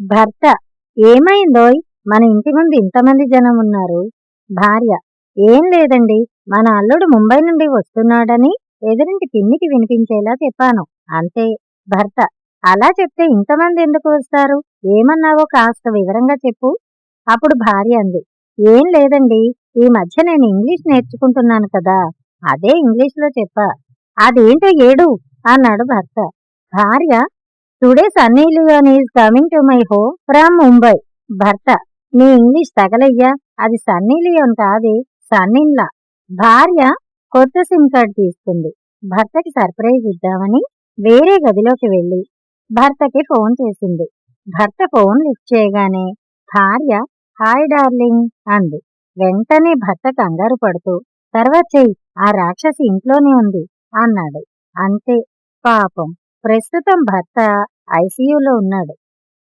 భర్త: ఏమైందోయ్, మన ఇంటి ముందు ఇంతమంది జనం ఉన్నారు. భార్య: ఏం లేదండి, మన అల్లుడు ముంబై నుండి వస్తున్నాడని ఎదురింటి పిన్నికి వినిపించేలా చెప్పాను, అంతే. భర్త: అలా చెప్తే ఇంతమంది ఎందుకు వస్తారు? ఏమన్నావో కాస్త వివరంగా చెప్పు. అప్పుడు భార్య అంది: ఏం లేదండి, ఈ మధ్య నేను ఇంగ్లీష్ నేర్చుకుంటున్నాను కదా, అదే ఇంగ్లీష్లో చెప్పా. అదేంటో ఏడు అన్నాడు భర్త. భార్య: today Sunny Leone is coming to my home from Mumbai. భర్త: నీ ఇంగ్లీష్ తగలయ్యా, అది సన్నీ లియోన్ కాదే, సన్నిన్లా. భార్య కొత్త సిమ్ కార్డ్ తీసుకుంది. భర్తకి సర్ప్రైజ్ ఇద్దామని వేరే గదిలోకి వెళ్ళి భర్తకి ఫోన్ చేసింది. భర్త ఫోన్ లిఫ్ట్ చేయగానే భార్య హాయ్ డార్లింగ్ అంది. వెంటనే భర్త కంగారు పడుతూ తర్వాత చెయ్యి, ఆ రాక్షసి ఇంట్లోనే ఉంది అన్నాడు. అంతే. పాపం, ప్రస్తుతం భర్త ఐసీయూలో ఉన్నాడు.